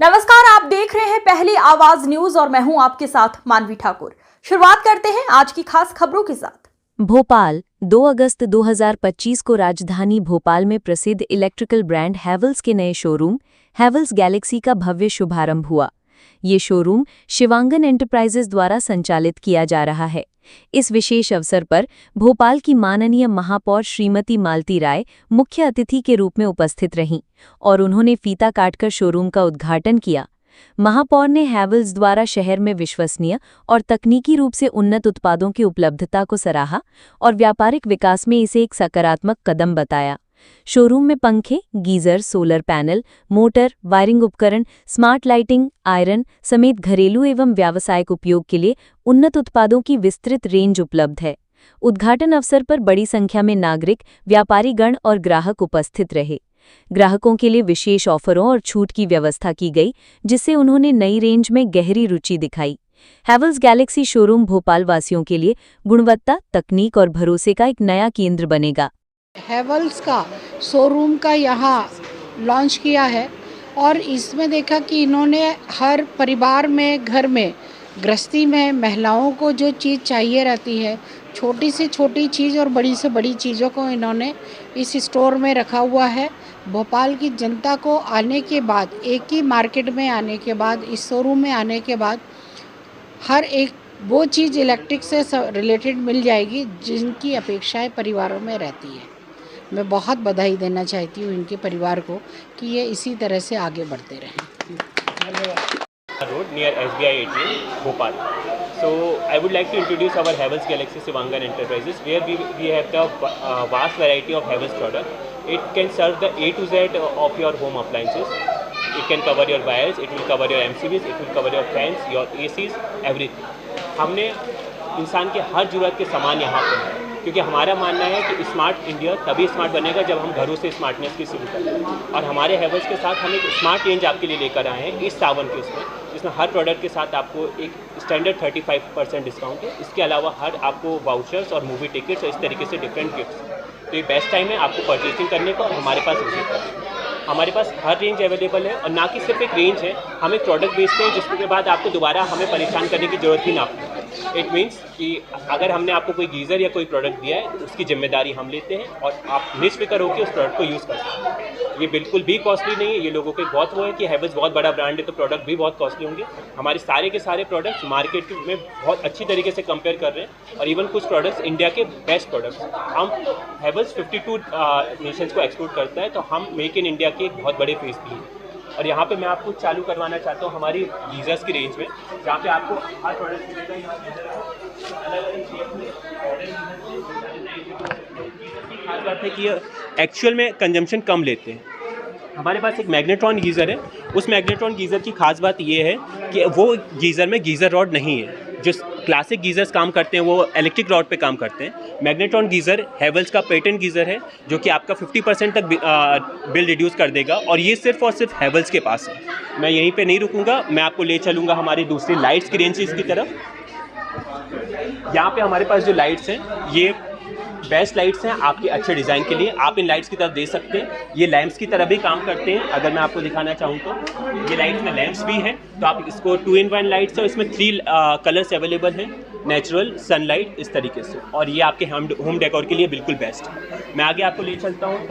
नमस्कार, आप देख रहे हैं पहली आवाज न्यूज और मैं हूं आपके साथ मानवी ठाकुर। शुरुआत करते हैं आज की खास खबरों के साथ। भोपाल 2 अगस्त 2025 को राजधानी भोपाल में प्रसिद्ध इलेक्ट्रिकल ब्रांड हैवेल्स के नए शोरूम हैवेल्स गैलेक्सी का भव्य शुभारंभ हुआ। ये शोरूम शिवांगन एंटरप्राइजेज द्वारा संचालित किया जा रहा है। इस विशेष अवसर पर भोपाल की माननीय महापौर श्रीमती मालती राय मुख्य अतिथि के रूप में उपस्थित रहीं और उन्होंने फीता काटकर शोरूम का उद्घाटन किया। महापौर ने हैवेल्स द्वारा शहर में विश्वसनीय और तकनीकी रूप से उन्नत उत्पादों की उपलब्धता को सराहा और व्यापारिक विकास में इसे एक सकारात्मक कदम बताया। शोरूम में पंखे, geyser, solar panel, motor, wiring उपकरण, स्मार्ट लाइटिंग, आयरन समेत घरेलू एवं व्यावसायिक उपयोग के लिए उन्नत उत्पादों की विस्तृत रेंज उपलब्ध है। उद्घाटन अवसर पर बड़ी संख्या में नागरिक, व्यापारीगण और ग्राहक उपस्थित रहे। ग्राहकों के लिए विशेष ऑफरों और छूट की व्यवस्था की गई, जिससे उन्होंने नई रेंज में गहरी रुचि दिखाई। हैवेल्स गैलेक्सी शोरूम भोपाल वासियों के लिए गुणवत्ता, तकनीक और भरोसे का एक नया केंद्र बनेगा। हैवेल्स का शोरूम का यहाँ लॉन्च किया है और इसमें देखा कि इन्होंने हर परिवार में, घर में, गृहस्थी में महिलाओं को जो चीज़ चाहिए रहती है, छोटी से छोटी चीज़ और बड़ी से बड़ी चीज़ों को इन्होंने इस स्टोर में रखा हुआ है। भोपाल की जनता को आने के बाद, एक ही मार्केट में आने के बाद, इस शोरूम में आने के बाद हर एक वो चीज़ इलेक्ट्रिक से रिलेटेड मिल जाएगी जिनकी अपेक्षाएं परिवारों में रहती है। मैं बहुत बधाई देना चाहती हूँ इनके परिवार को कि ये इसी तरह से आगे बढ़ते रहें। Road near SBI ATM, Bhopal. So I would like to introduce our Havells Galaxy Shivangan Enterprises, where we have the vast variety of Havells product. It can serve the A to Z of your home appliances. It can cover your wires, it will cover your MCBs, it will cover your fans, your ACs, everything. हमने इंसान के हर ज़रूरत के सामान यहाँ पर है, क्योंकि हमारा मानना है कि स्मार्ट इंडिया तभी स्मार्ट बनेगा जब हम घरों से स्मार्टनेस की शुरू करें। और हमारे हैवेल्स के साथ हम एक स्मार्ट रेंज आपके लिए लेकर आए हैं इस सावन के उसमें, जिसमें हर प्रोडक्ट के साथ आपको एक स्टैंडर्ड 35% डिस्काउंट है। इसके अलावा हर आपको वाउचर्स और मूवी टिकट्स और इस तरीके से डिफरेंट गिफ्ट्स। तो ये बेस्ट टाइम है आपको परचेसिंग करने का और हमारे पास विजिट करने का। हमारे पास हर रेंज अवेलेबल है और ना कि सिर्फ एक रेंज है, हम एक प्रोडक्ट बेचते हैं जिसके बाद आपको दोबारा हमें परेशान करने की ज़रूरत ही ना पड़े। इट मीन्स कि अगर हमने आपको कोई गीज़र या कोई प्रोडक्ट दिया है तो उसकी जिम्मेदारी हम लेते हैं और आप निश्फिक्र होकर उस प्रोडक्ट को यूज़ कर सकते हैं। ये बिल्कुल भी कॉस्टली नहीं है। ये लोगों के बहुत वो है कि हैवेल्स बहुत बड़ा ब्रांड है तो प्रोडक्ट भी बहुत कॉस्टली होंगे। हमारे सारे के सारे प्रोडक्ट्स मार्केट में बहुत अच्छी तरीके से कंपेयर कर रहे हैं और इवन कुछ प्रोडक्ट्स इंडिया के बेस्ट प्रोडक्ट्स। हम हैवेल्स 52 नेशंस को एक्सपोर्ट करता है, तो हम मेक इन इंडिया के एक बहुत बड़े फेस भी हैं। और यहाँ पे मैं आपको चालू करवाना चाहता हूँ हमारी गीज़र्स की रेंज में, जहाँ पे आपको हर प्रोडक्ट मिलेगा। खास बात है कि ये एक्चुअल में कंजम्पशन कम लेते हैं। हमारे पास एक मैग्नेट्रॉन गीज़र है। उस मैग्नेट्रॉन गीज़र की खास बात ये है कि वो गीज़र में गीज़र रॉड नहीं है। जो क्लासिक गीज़र्स काम करते हैं वो इलेक्ट्रिक रॉड पे काम करते हैं। मैग्नेट्रॉन गीज़र हैवेल्स का पेटेंट गीज़र है जो कि आपका 50% तक बिल रिड्यूस कर देगा और ये सिर्फ और सिर्फ हैवेल्स के पास है। मैं यहीं पे नहीं रुकूंगा, मैं आपको ले चलूँगा हमारी दूसरी लाइट्स की रेंज की तरफ। यहाँ पे हमारे पास जो लाइट्स हैं ये बेस्ट लाइट्स हैं आपके अच्छे डिज़ाइन के लिए। आप इन लाइट्स की तरफ देख सकते हैं, ये लैंप्स की तरह भी काम करते हैं। अगर मैं आपको दिखाना चाहूँ तो ये लाइट्स में लैंप्स भी हैं, तो आप इसको 2-in-1 लाइट्स है। इसमें 3 कलर्स अवेलेबल हैं, नेचुरल, सनलाइट, इस तरीके से। और ये आपके होम डेकोर के लिए बिल्कुल बेस्ट है। मैं आगे आपको ले चलता हूँ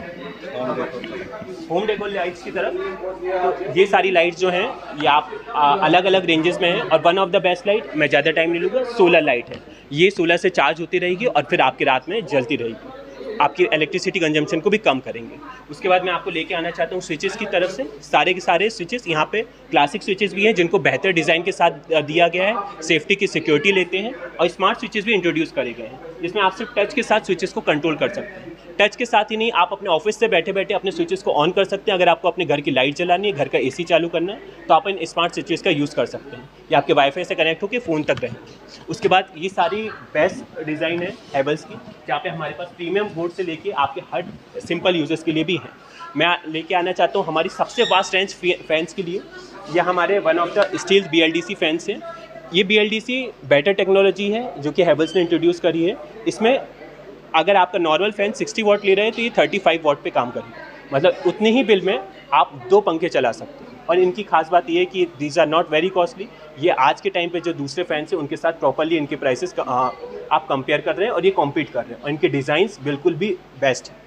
होम डेकोर लाइट्स की तरफ। तो ये सारी लाइट्स जो हैं ये आप अलग अलग रेंजेस में हैं और one of the best light, मैं ज़्यादा टाइम नहीं लूँगा, सोलर लाइट है। ये सोलर से चार्ज होती रहेगी और फिर आपकी रात में जलती रहेगी, आपकी इलेक्ट्रिसिटी कंजम्पशन को भी कम करेंगे। उसके बाद मैं आपको लेके आना चाहता हूँ स्विचेस की तरफ से। सारे के सारे स्विचेस यहाँ पे क्लासिक स्विचेस भी हैं जिनको बेहतर डिज़ाइन के साथ दिया गया है, सेफ्टी की सिक्योरिटी लेते हैं और स्मार्ट स्विचेस भी इंट्रोड्यूस करे गए हैं, जिसमें आप सिर्फ टच के साथ स्विचेस को कंट्रोल कर सकते हैं। टच के साथ ही नहीं, आप अपने ऑफिस से बैठे बैठे अपने स्विचेस को ऑन कर सकते हैं। अगर आपको अपने घर की लाइट जलानी है, घर का एसी चालू करना है, तो आप इन स्मार्ट स्विचेस का यूज़ कर सकते हैं। या आपके वाईफाई से कनेक्ट होकर फ़ोन तक रहेंगे। उसके बाद ये सारी बेस्ट डिज़ाइन है हैवेल्स की, जहाँ पे हमारे पास प्रीमियम बोर्ड से लेके आपके हर सिंपल यूजर्स के लिए भी हैं। मैं लेके आना चाहता हूँ हमारी सबसे वास्ट रेंज फैंस के लिए। यह हमारे one of the steel BLDC fans हैं। ये BLDC बेटर टेक्नोलॉजी है जो कि हैवेल्स ने इंट्रोड्यूस करी है। इसमें अगर आपका नॉर्मल फ़ैन 60 वाट ले रहे हैं तो ये 35 वाट पे काम करेगा। मतलब उतने ही बिल में आप 2 पंखे चला सकते हैं। और इनकी खास बात ये है कि these are not very costly. ये आज के टाइम पे जो दूसरे फैंस हैं उनके साथ प्रॉपरली इनके प्राइसेस आप कंपेयर कर रहे हैं और ये कॉम्पीट कर रहे हैं और इनके डिज़ाइंस बिल्कुल भी बेस्ट हैं।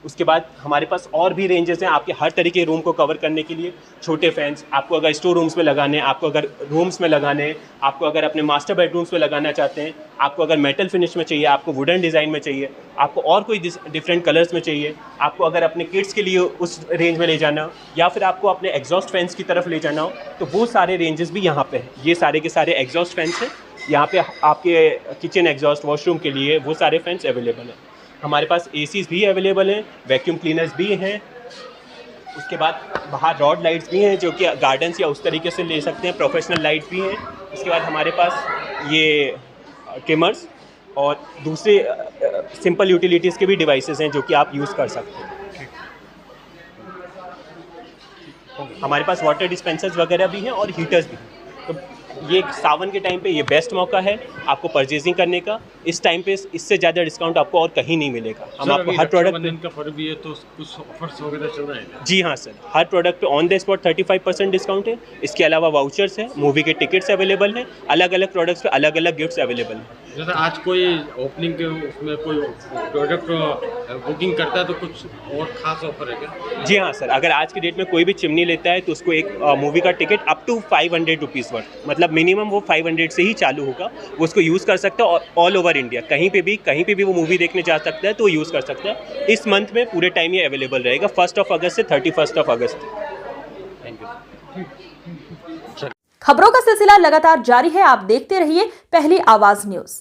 उसके बाद हमारे पास और भी रेंजेस हैं आपके हर तरीके के रूम को कवर करने के लिए। छोटे फैंस आपको अगर स्टोर रूम्स में लगाने, आपको अगर रूम्स में लगाने, आपको अगर अपने मास्टर बेडरूम्स में लगाना चाहते हैं, आपको अगर मेटल फिनिश में चाहिए, आपको वुडन डिज़ाइन में चाहिए, आपको और कोई डिफरेंट कलर्स में चाहिए, आपको अगर अपने किड्स के लिए उस रेंज में ले जाना हो या फिर आपको अपने एग्जॉस्ट फैंस की तरफ ले जाना हो, तो वो सारे रेंजेस भी यहाँ पे हैं। ये सारे के सारे एग्जॉस्ट फैंस हैं। यहाँ पे आपके किचन एग्जॉस्ट, वॉशरूम के लिए वो सारे फैंस अवेलेबल हैं। हमारे पास एसीज़ भी अवेलेबल हैं, वैक्यूम क्लीनर्स भी हैं। उसके बाद बाहर रॉड लाइट्स भी हैं जो कि गार्डन्स या उस तरीके से ले सकते हैं। प्रोफेशनल लाइट्स भी हैं। उसके बाद हमारे पास ये ट्रिमर्स और दूसरे सिंपल यूटिलिटीज़ के भी डिवाइसेस हैं जो कि आप यूज़ कर सकते हैं। हमारे पास वाटर डिस्पेंसर्स वगैरह भी हैं और हीटर्स भी हैं। तो ये सावन के टाइम पे ये बेस्ट मौका है आपको परचेजिंग करने का। इस टाइम पे इससे ज़्यादा डिस्काउंट आपको और कहीं नहीं मिलेगा। हम आपको हर प्रोडक्ट का पर्व भी है तो कुछ ऑफर्स वगैरह चल रहे हैं? जी हाँ सर, हर प्रोडक्ट पे ऑन द स्पॉट 35% डिस्काउंट है। इसके अलावा वाउचर्स हैं, मूवी के टिकट्स अवेलेबल हैं, अलग अलग प्रोडक्ट्स पे अलग अलग गिफ्ट्स अवेलेबल हैं। जैसे आज कोई ओपनिंग के उसमें कोई प्रोडक्ट बुकिंग करता है तो कुछ और खास ऑफर है क्या? जी हाँ सर, अगर आज की डेट में कोई भी चिमनी लेता है तो उसको एक मूवी का ticket up to 500 rupees worth, मतलब मिनिमम वो 500 से ही चालू होगा। वो उसको यूज़ कर सकता है और ऑल ओवर इंडिया कहीं पे भी वो मूवी देखने जा सकता है तो वो यूज़ कर सकता है। इस मंथ में पूरे टाइम ये अवेलेबल रहेगा 1 अगस्त से 31 अगस्त। Thank you. खबरों का सिलसिला लगातार जारी है। आप देखते रहिए पहली आवाज न्यूज।